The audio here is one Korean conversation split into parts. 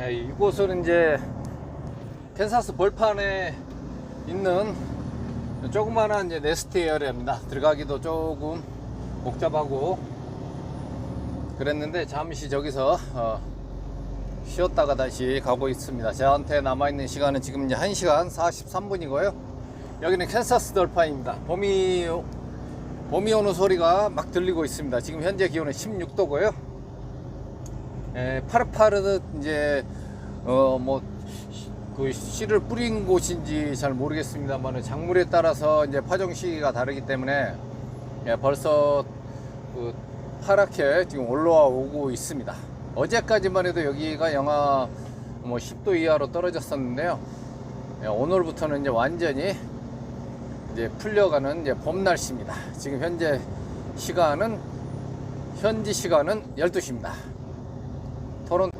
이곳은 이제 캔사스 벌판에 있는 조그마한 이제 네스트 에어리아입니다. 들어가기도 조금 복잡하고 그랬는데 잠시 저기서 쉬었다가 다시 가고 있습니다. 저한테 남아있는 시간은 지금 이제 1시간 43분이고요. 여기는 캔사스 벌판입니다. 봄이 오는 소리가 막 들리고 있습니다. 지금 현재 기온은 16도고요. 파릇파릇 이제 그 씨를 뿌린 곳인지 잘 모르겠습니다만 작물에 따라서 이제 파종 시기가 다르기 때문에 벌써 그 파랗게 지금 올라와 오고 있습니다. 어제까지만 해도 여기가 영하 10도 이하로 떨어졌었는데요. 오늘부터는 이제 완전히 이제 풀려가는 이제 봄 날씨입니다. 지금 현지 시간은 12시입니다. 토론토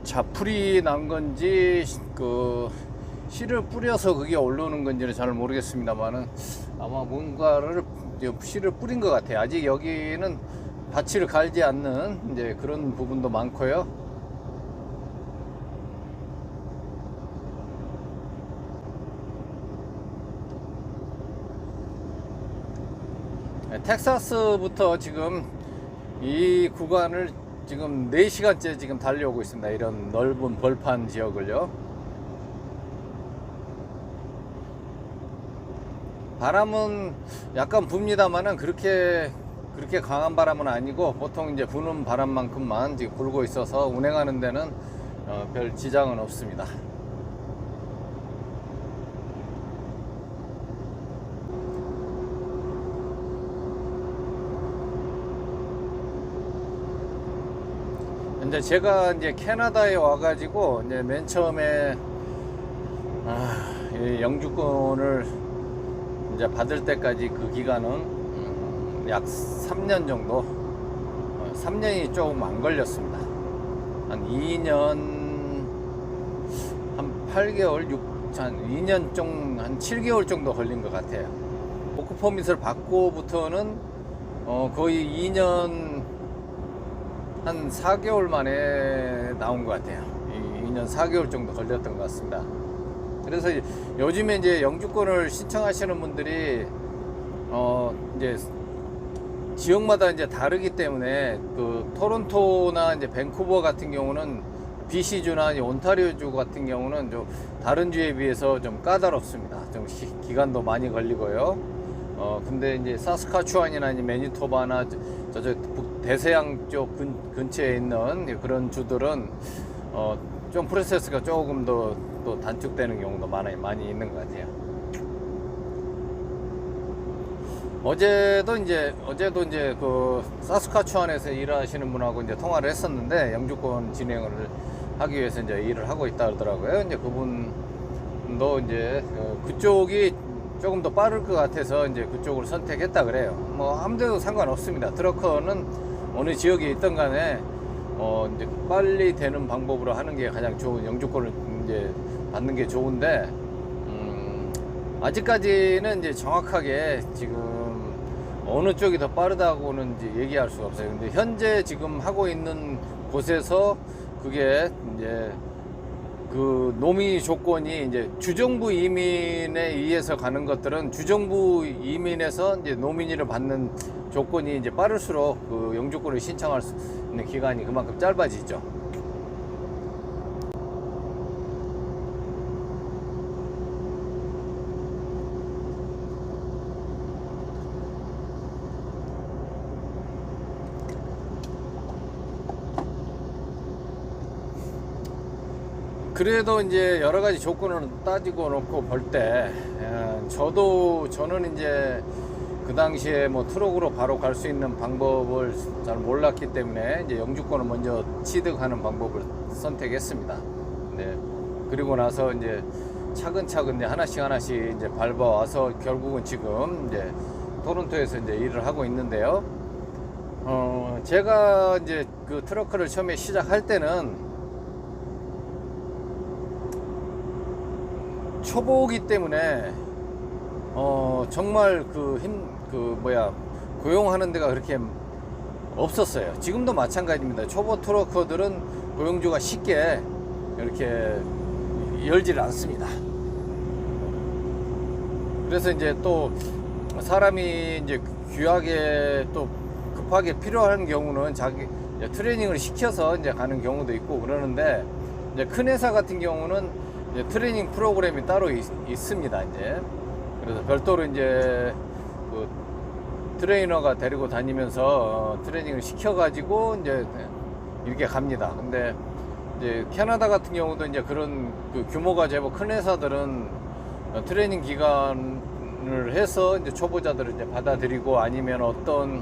자, 풀이 난 건지 그 씨를 뿌려서 그게 올라오는 건지는 잘 모르겠습니다만은 아마 뭔가를 씨를 뿌린 것 같아요. 아직 여기는 밭을 갈지 않는 이제 그런 부분도 많고요. 텍사스부터 지금 이 구간을 지금 4시간째 지금 달려오고 있습니다. 이런 넓은 벌판 지역을요. 바람은 약간 붑니다만은 그렇게 강한 바람은 아니고 보통 이제 부는 바람만큼만 지금 불고 있어서 운행하는 데는 별 지장은 없습니다. 이제 제가 이제 캐나다에 와가지고 이제 맨 처음에 이 영주권을 이제 받을 때까지 그 기간은 약 3년 정도, 3년이 조금 안 걸렸습니다. 한 2년, 한 8개월, 한 2년 좀, 한 7개월 정도 걸린 것 같아요. 워크 퍼밋을 받고부터는 거의 2년, 한 4개월 만에 나온 것 같아요. 2년 4개월 정도 걸렸던 것 같습니다. 그래서 요즘에 이제 영주권을 신청하시는 분들이 이제 지역마다 이제 다르기 때문에 그 토론토나 이제 밴쿠버 같은 경우는 BC주나 온타리오주 같은 경우는 좀 다른 주에 비해서 좀 까다롭습니다. 좀 기간도 많이 걸리고요. 근데 이제 사스카추안이나 매니토바나 저쪽 대서양 쪽 근처에 있는 그런 주들은 좀 프로세스가 조금 더 또 단축되는 경우도 많이 있는 것 같아요. 어제도 이제 그 사스카추안에서 일하시는 분하고 이제 통화를 했었는데 영주권 진행을 하기 위해서 이제 일을 하고 있다 그러더라고요. 이제 그분도 이제 그쪽이 조금 더 빠를 것 같아서 이제 그쪽을 선택했다 그래요. 뭐 아무데도 상관없습니다. 트러커는 어느 지역에 있든 간에 이제 빨리 되는 방법으로 하는 게 가장 좋은, 영주권을 이제 받는 게 좋은데 아직까지는 이제 정확하게 지금 어느 쪽이 더 빠르다고는 이제 얘기할 수가 없어요. 근데 현재 지금 하고 있는 곳에서 그게 이제 그 노미 조건이 이제 주정부 이민에 의해서 가는 것들은 주정부 이민에서 이제 노민이를 받는 조건이 이제 빠를수록 그 영주권을 신청할 수 있는 기간이 그만큼 짧아지죠. 그래도 이제 여러 가지 조건을 따지고 놓고 볼 때, 저는 이제 그 당시에 뭐 트럭으로 바로 갈 수 있는 방법을 잘 몰랐기 때문에 이제 영주권을 먼저 취득하는 방법을 선택했습니다. 네. 그리고 나서 이제 차근차근 이제 하나씩 이제 밟아와서 결국은 지금 이제 토론토에서 이제 일을 하고 있는데요. 제가 이제 그 트러크를 처음에 시작할 때는 초보기 때문에 정말 고용하는 데가 그렇게 없었어요. 지금도 마찬가지입니다. 초보 트럭커들은 고용주가 쉽게 이렇게 열지를 않습니다. 그래서 이제 또 사람이 이제 귀하게 또 급하게 필요한 경우는 자기 트레이닝을 시켜서 이제 가는 경우도 있고 그러는데, 이제 큰 회사 같은 경우는 이제 트레이닝 프로그램이 따로 있습니다. 이제 그래서 별도로 이제 그 트레이너가 데리고 다니면서 트레이닝을 시켜가지고 이제 이렇게 갑니다. 근데 이제 캐나다 같은 경우도 이제 그런 그 규모가 제법 큰 회사들은 트레이닝 기간을 해서 이제 초보자들을 이제 받아들이고, 아니면 어떤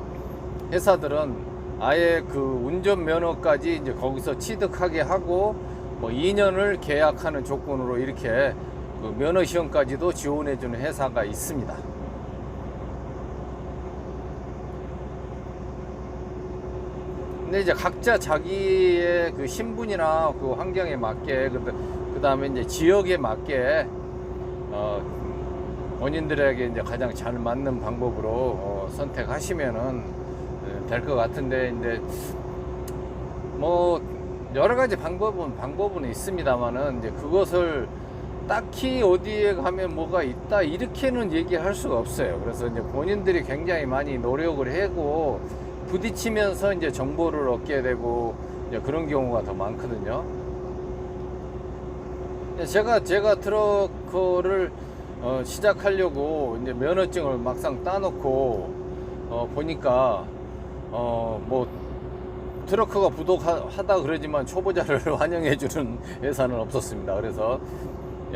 회사들은 아예 그 운전 면허까지 이제 거기서 취득하게 하고 뭐 2년을 계약하는 조건으로 이렇게 그 면허 시험까지도 지원해 주는 회사가 있습니다. 근데 이제 각자 자기의 그 신분이나 그 환경에 맞게, 그 다음에 이제 지역에 맞게 본인들에게 이제 가장 잘 맞는 방법으로 선택하시면은 될 것 같은데, 이제 뭐 여러 가지 방법은 있습니다만은, 이제 그것을 딱히 어디에 가면 뭐가 있다 이렇게는 얘기할 수가 없어요. 그래서 이제 본인들이 굉장히 많이 노력을 하고 부딪히면서 이제 정보를 얻게 되고 이제 그런 경우가 더 많거든요. 제가 트럭커를 시작하려고 이제 면허증을 막상 따놓고 보니까 뭐 트럭커가 부족하다 그러지만 초보자를 환영해주는 회사는 없었습니다. 그래서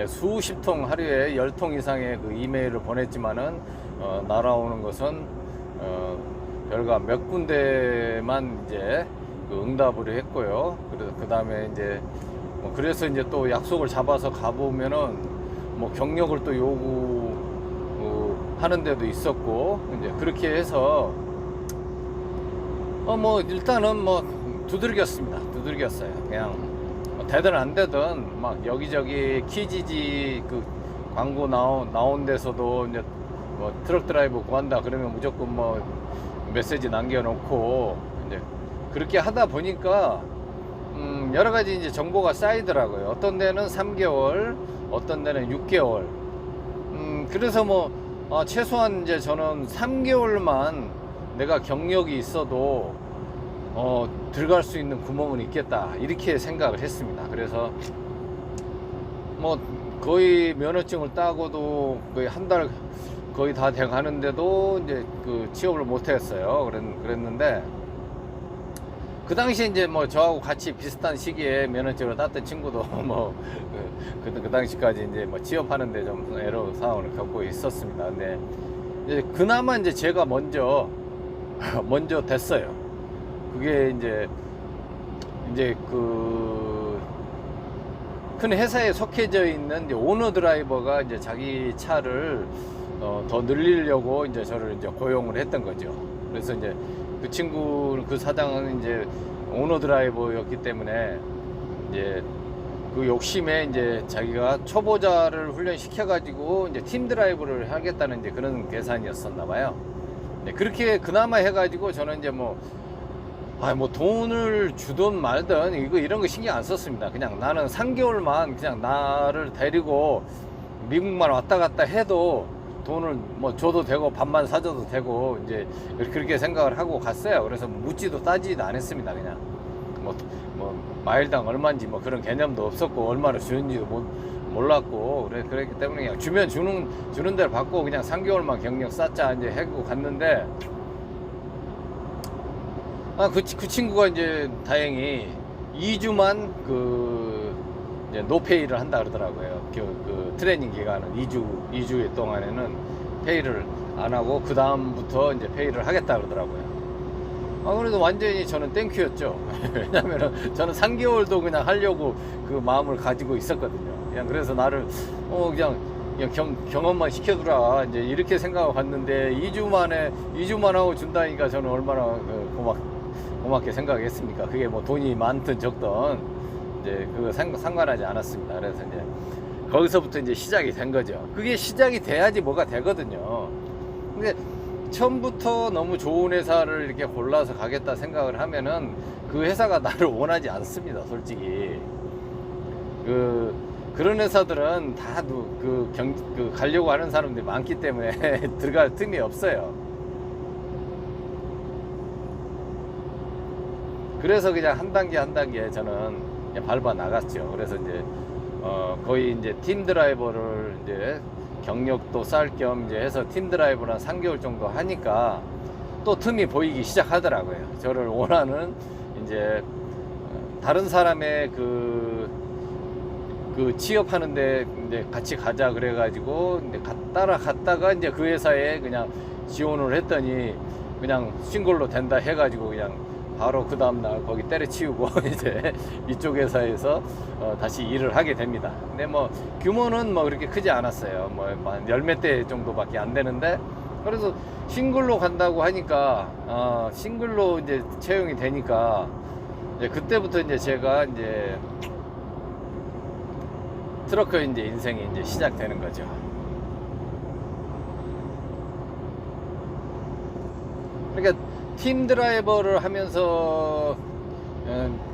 수십 통, 하루에 10통 이상의 그 이메일을 보냈지만은 날아오는 것은 별과 몇 군데만 이제 그 응답을 했고요. 그래서 그 다음에 이제 그래서 이제 또 약속을 잡아서 가보면은 뭐 경력을 또 요구하는 데도 있었고, 이제 그렇게 해서 뭐 일단은 뭐 두들겼어요. 그냥 되든 안 되든 막 여기저기 키지지 그 광고 나온 데서도 이제 뭐 트럭 드라이버 구한다 그러면 무조건 뭐 메시지 남겨놓고 이제 그렇게 하다 보니까 여러 가지 이제 정보가 쌓이더라고요. 어떤 데는 3개월, 어떤 데는 6개월. 그래서 뭐 최소한 이제 저는 3개월만 내가 경력이 있어도 들어갈 수 있는 구멍은 있겠다 이렇게 생각을 했습니다. 그래서 뭐 거의 면허증을 따고도 거의 한 달 거의 다 돼 가는데도 이제 그 취업을 못 했어요. 그랬는데 그 당시에 이제 뭐 저하고 같이 비슷한 시기에 면허증을 땄던 친구도 뭐 그 당시까지 이제 뭐 취업하는데 좀 애로 사항을 겪고 있었습니다. 근데 이제 그나마 이제 제가 먼저 됐어요. 그게 이제 그 큰 회사에 속해져 있는 이제 오너 드라이버가 이제 자기 차를 더 늘리려고 이제 저를 이제 고용을 했던 거죠. 그래서 이제 그 사장은 이제 오너 드라이버였기 때문에 이제 그 욕심에 이제 자기가 초보자를 훈련시켜가지고 이제 팀 드라이브를 하겠다는 이제 그런 계산이었었나 봐요. 네, 그렇게 그나마 해가지고 저는 이제 뭐 돈을 주든 말든 이런 거 신경 안 썼습니다. 그냥 나는 3개월만 그냥 나를 데리고 미국만 왔다 갔다 해도 돈을 뭐 줘도 되고 밥만 사줘도 되고 이제 그렇게 생각을 하고 갔어요. 그래서 묻지도 따지지도 안 했습니다. 그냥 뭐 마일당 얼마인지 뭐 그런 개념도 없었고 얼마나 주는지도 몰랐고 그랬기 때문에 그냥 주면 주는 대로 받고 그냥 3개월만 경력 쌓자 이제 하고 갔는데, 그 친구가 이제 다행히 2주만 이제 노페이를 한다 그러더라고요. 그 트레이닝 기간은 2주 동안에는 페이를 안 하고 그 다음부터 이제 페이를 하겠다 그러더라고요. 그래도 완전히 저는 땡큐였죠. 왜냐면은 저는 3개월도 그냥 하려고 그 마음을 가지고 있었거든요. 그냥 그래서 나를 그냥 경험만 시켜두라 이제 이렇게 생각하고 갔는데 2주만 하고 준다니까 저는 얼마나 고맙게 생각했습니까. 그게 뭐 돈이 많든 적든 이제 그거 상관하지 않았습니다. 그래서 이제 거기서부터 이제 시작이 된 거죠. 그게 시작이 돼야지 뭐가 되거든요. 근데 처음부터 너무 좋은 회사를 이렇게 골라서 가겠다 생각을 하면은 그 회사가 나를 원하지 않습니다, 솔직히. 그런 회사들은 다 가려고 하는 사람들이 많기 때문에 들어갈 틈이 없어요. 그래서 그냥 한 단계 한 단계 저는 그냥 밟아 나갔죠. 그래서 이제 거의 이제 팀 드라이버를 이제 경력도 쌓을 겸 이제 해서 팀 드라이버를 한 3개월 정도 하니까 또 틈이 보이기 시작하더라고요. 저를 원하는 이제 다른 사람의 그 취업하는데 이제 같이 가자 그래가지고 이제 따라갔다가 이제 그 회사에 그냥 지원을 했더니 그냥 싱글로 된다 해가지고 그냥 바로 그 다음날 거기 때려치우고 이제 이쪽 회사에서 다시 일을 하게 됩니다. 근데 뭐 규모는 뭐 그렇게 크지 않았어요. 뭐 한 열몇 대 정도밖에 안 되는데, 그래서 싱글로 간다고 하니까 싱글로 이제 채용이 되니까 이제 그때부터 이제 제가 이제 트러커 이제 인생이 이제 시작되는 거죠. 그러니까 팀 드라이버를 하면서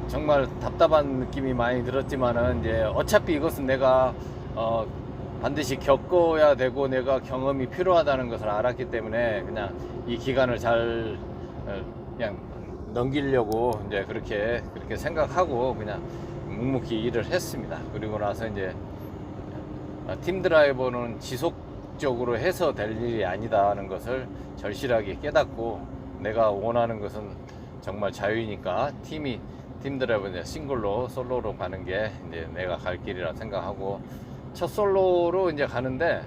정말 답답한 느낌이 많이 들었지만은 이제 어차피 이것은 내가 반드시 겪어야 되고 내가 경험이 필요하다는 것을 알았기 때문에 그냥 이 기간을 잘 그냥 넘기려고 이제 그렇게 생각하고 그냥 묵묵히 일을 했습니다. 그리고 나서 이제 팀 드라이버는 지속적으로 해서 될 일이 아니다는 것을 절실하게 깨닫고, 내가 원하는 것은 정말 자유이니까 팀 드라이버 싱글로 솔로로 가는 게 이제 내가 갈 길이라 생각하고 첫 솔로로 이제 가는데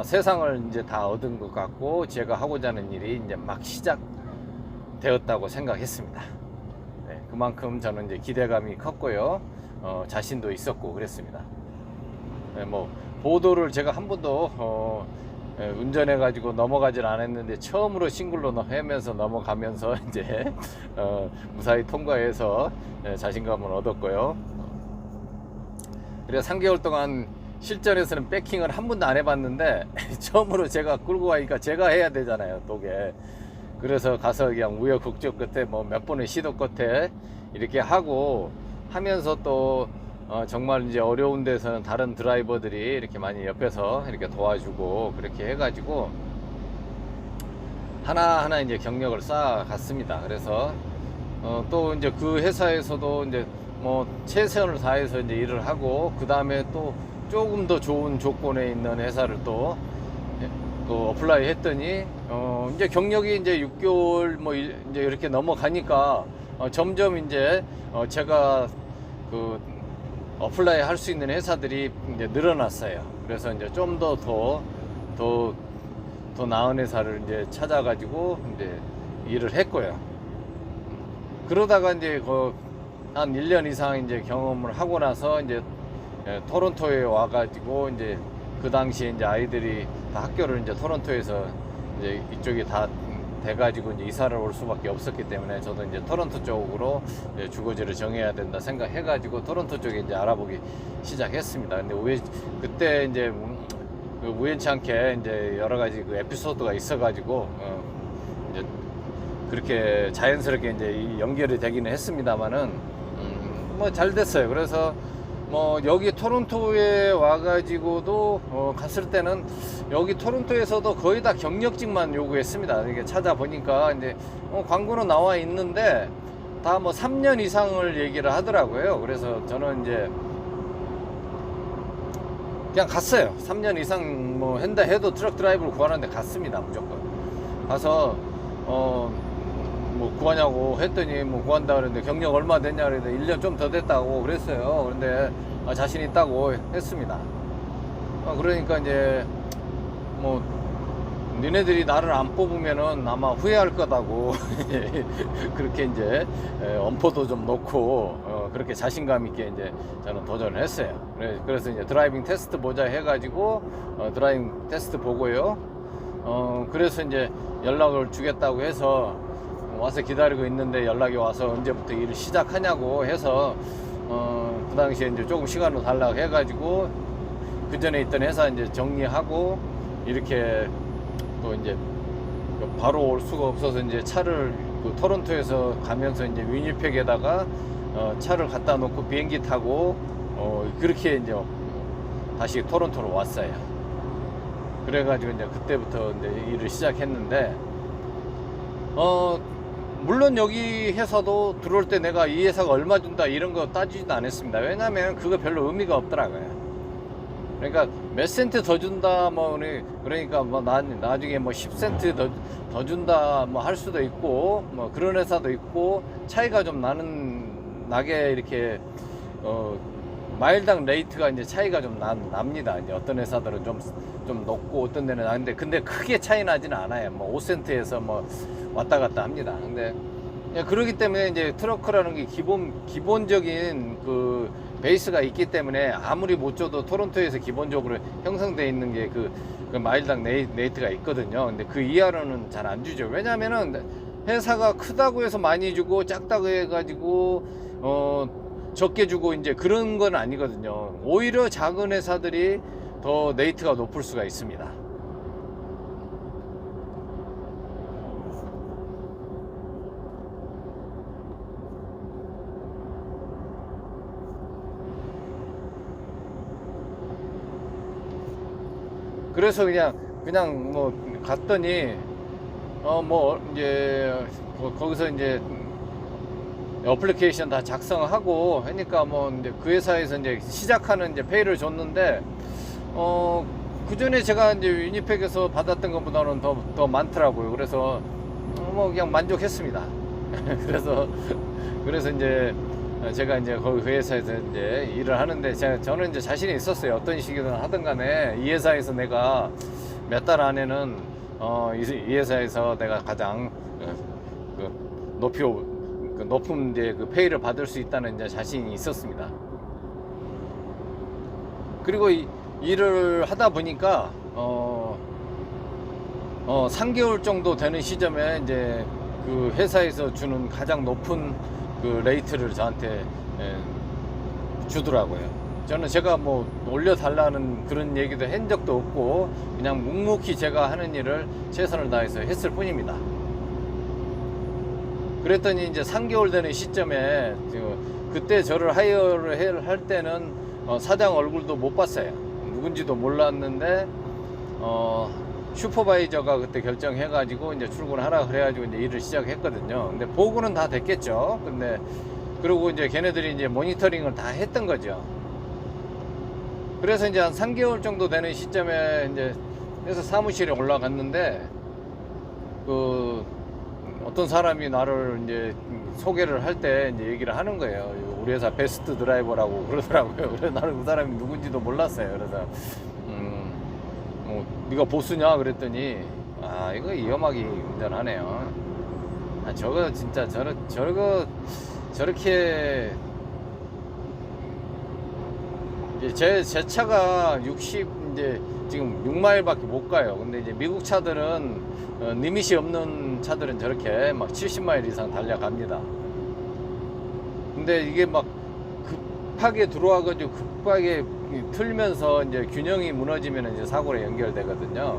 세상을 이제 다 얻은 것 같고 제가 하고자 하는 일이 이제 막 시작되었다고 생각했습니다. 네, 그만큼 저는 이제 기대감이 컸고요. 자신도 있었고 그랬습니다. 네, 뭐 보도를 제가 한 번도 운전해 가지고 넘어가질 않았는데 처음으로 싱글로 하면서 넘어가면서 이제 무사히 통과해서 자신감을 얻었고요. 그래서 3개월 동안 실전에서는 백킹을 한 번도 안 해봤는데 처음으로 제가 끌고 가니까 제가 해야 되잖아요, 또게. 그래서 가서 그냥 우여곡절 끝에 뭐 몇 번의 시도 끝에 이렇게 하면서 또 정말 이제 어려운 데서는 다른 드라이버들이 이렇게 많이 옆에서 이렇게 도와주고 그렇게 해가지고 하나하나 이제 경력을 쌓아갔습니다. 그래서 또 이제 그 회사에서도 이제 뭐 최선을 다해서 이제 일을 하고, 그 다음에 또 조금 더 좋은 조건에 있는 회사를 또 어플라이 했더니 이제 경력이 이제 6개월 뭐 이제 이렇게 넘어가니까 점점 이제 제가 어플라이 할 수 있는 회사들이 이제 늘어났어요. 그래서 이제 좀 더 나은 회사를 이제 찾아가지고 이제 일을 했고요. 그러다가 이제 한 1년 이상 이제 경험을 하고 나서 이제 토론토에 와가지고 이제 그 당시에 이제 아이들이 다 학교를 이제 토론토에서 이제 이쪽이 다 돼가지고 이제 이사를 올 수밖에 없었기 때문에 저도 이제 토론토 쪽으로 이제 주거지를 정해야 된다 생각해가지고 토론토 쪽에 이제 알아보기 시작했습니다. 근데 그때 이제 우연치 않게 이제 여러 가지 에피소드가 있어가지고 이제 그렇게 자연스럽게 이제 연결이 되기는 했습니다만은 뭐 잘 됐어요. 그래서 뭐 여기 토론토에 와가지고도 갔을 때는 여기 토론토에서도 거의 다 경력직만 요구했습니다. 이게 찾아보니까 이제 광고는 나와 있는데 다 뭐 3년 이상을 얘기를 하더라고요. 그래서 저는 이제 그냥 갔어요. 3년 이상 뭐 한다 해도 트럭 드라이브를 구하는데 갔습니다. 무조건 가서 뭐 구하냐고 했더니 뭐 구한다 그랬는데 경력 얼마 됐냐 그랬는데 1년 좀 더 됐다고 그랬어요. 그런데 자신 있다고 했습니다. 그러니까 이제 뭐 니네들이 나를 안 뽑으면은 아마 후회할 거다고 그렇게 이제 엄포도 좀 놓고 그렇게 자신감 있게 이제 저는 도전을 했어요. 그래서 이제 드라이빙 테스트 보자 해가지고 드라이빙 테스트 보고요. 그래서 이제 연락을 주겠다고 해서 와서 기다리고 있는데 연락이 와서 언제부터 일을 시작하냐고 해서 그 당시에 이제 조금 시간을 달라고 해가지고 그 전에 있던 회사 이제 정리하고 이렇게 또 이제 바로 올 수가 없어서 이제 차를 그 토론토에서 가면서 이제 위니펙에다가 차를 갖다 놓고 비행기 타고 그렇게 이제 다시 토론토로 왔어요. 그래가지고 이제 그때부터 이제 일을 시작했는데 물론 여기 회사도 들어올 때 내가 이 회사가 얼마 준다 이런 거 따지지도 않았습니다. 왜냐면 그거 별로 의미가 없더라고요. 그러니까 몇 센트 더 준다 뭐 그러니까 뭐 나중에 뭐 10센트 더 준다 뭐 할 수도 있고 뭐 그런 회사도 있고 차이가 좀 나게 이렇게 마일당 레이트가 이제 차이가 좀 납니다. 이제 어떤 회사들은 좀 높고 어떤 데는 나는데 근데 크게 차이 나지는 않아요. 뭐 5센트에서 뭐 왔다 갔다 합니다. 근데 그러기 때문에 이제 트러크라는 게 기본적인 그 베이스가 있기 때문에 아무리 못 줘도 토론토에서 기본적으로 형성되어 있는 게 그 마일당 레이트가 있거든요. 근데 그 이하로는 잘 안 주죠. 왜냐면은 회사가 크다고 해서 많이 주고 작다고 해가지고 적게 주고 이제 그런 건 아니거든요. 오히려 작은 회사들이 더 레이트가 높을 수가 있습니다. 그래서 그냥 뭐 갔더니 뭐 이제 거기서 이제 어플리케이션 다 작성하고 하니까 뭐 이제 그 회사에서 이제 시작하는 이제 페이를 줬는데 그 전에 제가 이제 위니펙에서 받았던 것보다는 더 많더라고요. 그래서 뭐 그냥 만족했습니다. 그래서 이제 제가 이제 거기 그 회사에서 이제 일을 하는데 저는 이제 자신이 있었어요. 어떤 식이든 하든 간에 이 회사에서 내가 몇 달 안에는 이 회사에서 내가 가장 높은 이제 그 페이를 받을 수 있다는 이제 자신이 있었습니다. 그리고 일을 하다 보니까 3개월 정도 되는 시점에 이제 그 회사에서 주는 가장 높은 그 레이트를 저한테 주더라고요. 저는 제가 뭐 올려달라는 그런 얘기도 한 적도 없고 그냥 묵묵히 제가 하는 일을 최선을 다해서 했을 뿐입니다. 그랬더니 이제 3개월 되는 시점에 그때 저를 하이어를 할 때는 사장 얼굴도 못 봤어요. 누군지도 몰랐는데 슈퍼바이저가 그때 결정해가지고 이제 출근하라 그래가지고 이제 일을 시작했거든요. 근데 보고는 다 됐겠죠. 근데 그리고 이제 걔네들이 이제 모니터링을 다 했던 거죠. 그래서 이제 한 3개월 정도 되는 시점에 이제 해서 사무실에 올라갔는데 그 어떤 사람이 나를 이제 소개를 할 때 이제 얘기를 하는 거예요. 우리 회사 베스트 드라이버라고 그러더라고요. 그래서 나는 그 사람이 누군지도 몰랐어요. 그래서 네가 보스냐 그랬더니 이거 위험하게 운전하네요. 저거 진짜 저렇게 이제 제 차가 이제 지금 6마일밖에 못 가요. 근데 이제 미국 차들은 리밋이 없는 차들은 저렇게 막 70마일 이상 달려갑니다. 근데 이게 막 급하게 들어와가지고 급하게 틀면서 이제 균형이 무너지면 이제 사고로 연결되거든요.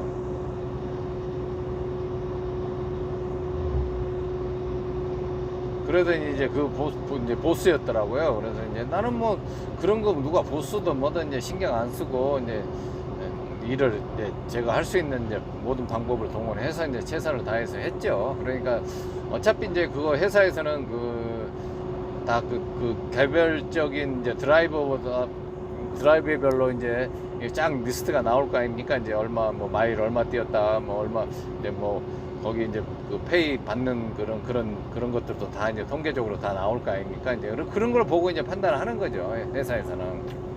그러더니 이제 이제 보스였더라고요. 그래서 이제 나는 뭐 그런 거 누가 보스든 뭐든 이제 신경 안 쓰고 이제 일을 이제 제가 할 수 있는 이제 모든 방법을 동원해서 이제 최선을 다해서 했죠. 그러니까 어차피 이제 그거 회사에서는 다 개별적인 이제 드라이버별로 이제 쫙 리스트가 나올 거 아닙니까? 이제 얼마 뭐 마일 얼마 뛰었다 뭐 얼마 이제 뭐 거기 이제 그 페이 받는 그런 것들도 다 이제 통계적으로 다 나올 거 아닙니까? 이제 그런 걸 보고 이제 판단을 하는 거죠. 회사에서는.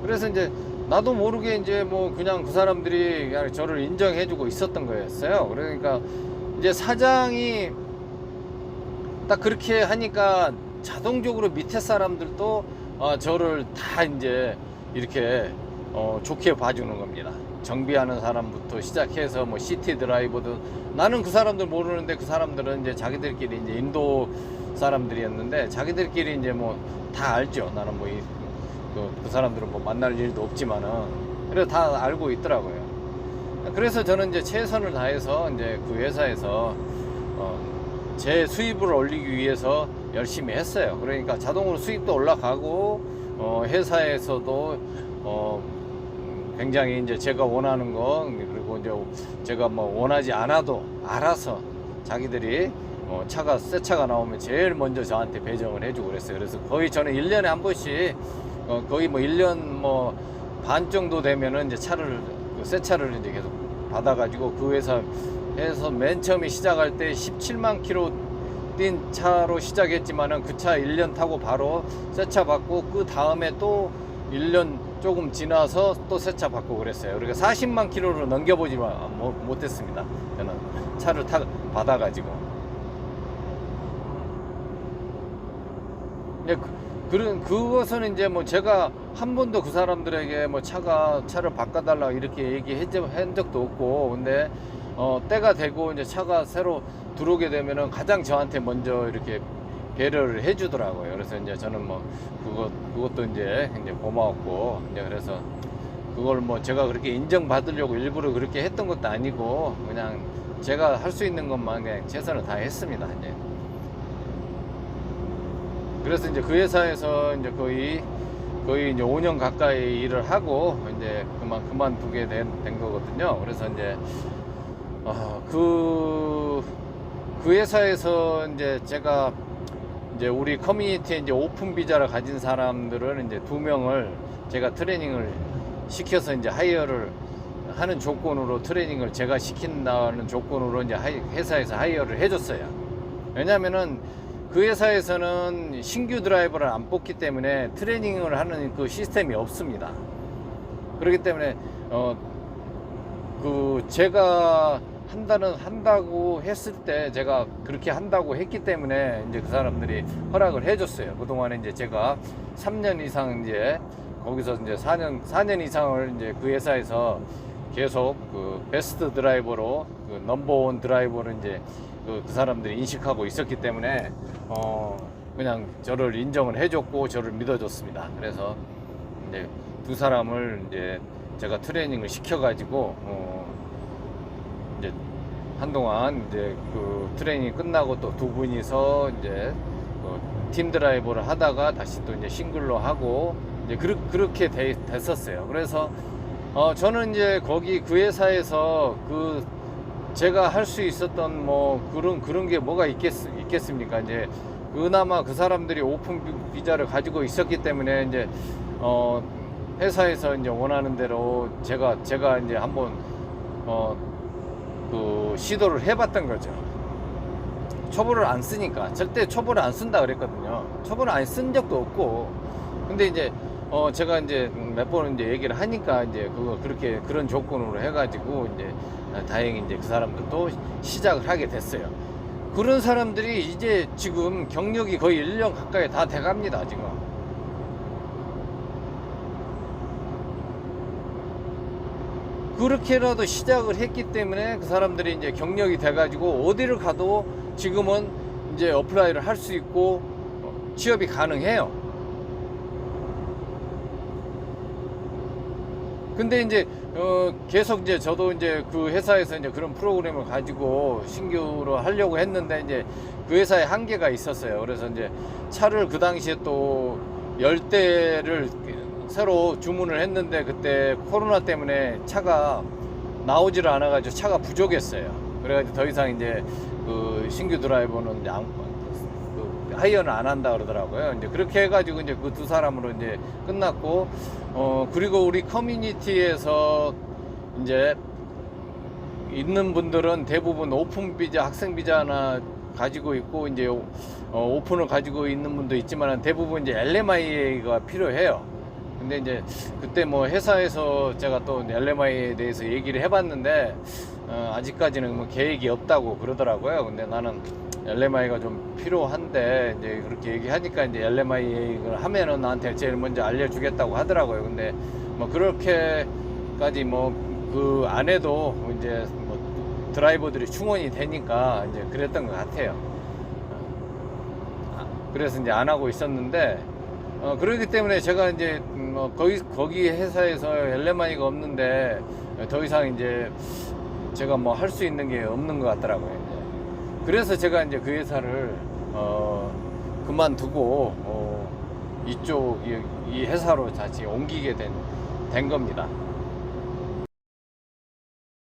그래서 이제 나도 모르게 이제 뭐 그냥 그 사람들이 그냥 저를 인정해주고 있었던 거였어요. 그러니까 이제 사장이 딱 그렇게 하니까 자동적으로 밑에 사람들도 저를 다 이제 이렇게 좋게 봐주는 겁니다. 정비하는 사람부터 시작해서 뭐 시티 드라이버도 나는 그 사람들 모르는데 그 사람들은 이제 자기들끼리 이제 인도 사람들이었는데 자기들끼리 이제 뭐 다 알죠. 나는 뭐 그 사람들은 뭐 만날 일도 없지만은 그래서 다 알고 있더라고요. 그래서 저는 이제 최선을 다해서 이제 그 회사에서 제 수입을 올리기 위해서 열심히 했어요. 그러니까 자동으로 수입도 올라가고 회사에서도 굉장히 이제 제가 원하는 거, 그리고 이제 제가 뭐 원하지 않아도 알아서 자기들이 새 차가 나오면 제일 먼저 저한테 배정을 해주고 그랬어요. 그래서 거의 저는 1년에 한 번씩 거의 뭐 1년 뭐 반 정도 되면은 이제 새 차를 이제 계속 받아가지고 그 회사에서 맨 처음에 시작할 때 17만 킬로 뛴 차로 시작했지만은 그 차 1년 타고 바로 새 차 받고 그 다음에 또 1년 조금 지나서 또 새 차 받고 그랬어요. 그러니까 40만 킬로를 넘겨보지 못했습니다. 저는 차를 받아가지고. 그것은 이제 뭐 제가 한 번도 그 사람들에게 뭐 차를 바꿔달라 이렇게 얘기한 적도 없고, 근데 때가 되고 이제 차가 새로 들어오게 되면은 가장 저한테 먼저 이렇게 배려를 해주더라고요. 그래서 이제 저는 뭐 그것도 이제 고마웠고, 이제 그래서 그걸 뭐 제가 그렇게 인정받으려고 일부러 그렇게 했던 것도 아니고, 그냥 제가 할 수 있는 것만 그냥 최선을 다했습니다. 이제. 그래서 이제 그 회사에서 이제 거의 이제 5년 가까이 일을 하고 이제 그만두게 된 거거든요. 그래서 이제 그 회사에서 이제 제가 이제 우리 커뮤니티에 이제 오픈 비자를 가진 사람들은 이제 2명을 제가 트레이닝을 시켜서 이제 하이어를 하는 조건으로, 트레이닝을 제가 시킨다는 조건으로 이제 회사에서 하이어를 해줬어요. 왜냐면은 그 회사에서는 신규 드라이버를 안 뽑기 때문에 트레이닝을 하는 그 시스템이 없습니다. 그렇기 때문에 제가 한다고 했을 때, 제가 그렇게 한다고 했기 때문에 이제 그 사람들이 허락을 해줬어요. 그동안에 이제 제가 3년 이상 이제 거기서 이제 4년 이상을 이제 그 회사에서 계속 그 베스트 드라이버로, 그 넘버원 드라이버로 이제 그 사람들이 인식하고 있었기 때문에 그냥 저를 인정을 해줬고 저를 믿어줬습니다. 그래서 이제 두 사람을 이제 제가 트레이닝을 시켜가지고 이제 한동안 이제 그 트레이닝이 끝나고 또 2분이서 이제 팀 드라이버를 하다가 다시 또 이제 싱글로 하고 이제 그렇게 됐었어요. 그래서 저는 이제 거기 그 회사에서 제가 할 수 있었던 뭐 그런 게 뭐가 있겠습니까? 이제 그나마 그 사람들이 오픈 비자를 가지고 있었기 때문에 이제 회사에서 이제 원하는 대로 제가 이제 한번 그 시도를 해봤던 거죠. 초보를 안 쓰니까. 절대 초보를 안 쓴다 그랬거든요. 초보를 안 쓴 적도 없고. 근데 이제 제가 이제 몇 번 이제 얘기를 하니까 이제 그런 조건으로 해가지고 이제 다행히 이제 그 사람들도 시작을 하게 됐어요. 그런 사람들이 이제 지금 경력이 거의 1년 가까이 다 돼갑니다, 지금. 그렇게라도 시작을 했기 때문에 그 사람들이 이제 경력이 돼가지고 어디를 가도 지금은 이제 어플라이를 할 수 있고 취업이 가능해요. 근데 이제 계속 이제 저도 이제 그 회사에서 이제 그런 프로그램을 가지고 신규로 하려고 했는데 이제 그 회사에 한계가 있었어요. 그래서 이제 차를 그 당시에 또 10대를 새로 주문을 했는데 그때 코로나 때문에 차가 나오지를 않아가지고 차가 부족했어요. 그래가지고 더 이상 이제 그 신규 드라이버는 이제 하이어는 안 한다 그러더라고요. 이제 그렇게 해가지고 이제 그 두 사람으로 이제 끝났고, 그리고 우리 커뮤니티에서 이제 있는 분들은 대부분 오픈 비자, 학생 비자나 가지고 있고, 이제 오픈을 가지고 있는 분도 있지만 대부분 이제 LMIA가 필요해요. 근데 이제 그때 뭐 회사에서 제가 또 LMIA에 대해서 얘기를 해봤는데, 아직까지는 뭐 계획이 없다고 그러더라고요. 근데 나는 LMI가 좀 필요한데 이제 그렇게 얘기하니까 이제 LMI를 하면은 나한테 제일 먼저 알려주겠다고 하더라고요. 근데 뭐 그렇게까지 뭐 그 안에도 이제 뭐 드라이버들이 충원이 되니까 이제 그랬던 것 같아요. 그래서 이제 안 하고 있었는데 그렇기 때문에 제가 이제 거기 회사에서 엘레마니가 없는데 더 이상 이제 제가 뭐 할 수 있는 게 없는 것 같더라고요. 이제. 그래서 제가 이제 그 회사를 그만두고 이쪽 이 회사로 다시 옮기게 된 겁니다.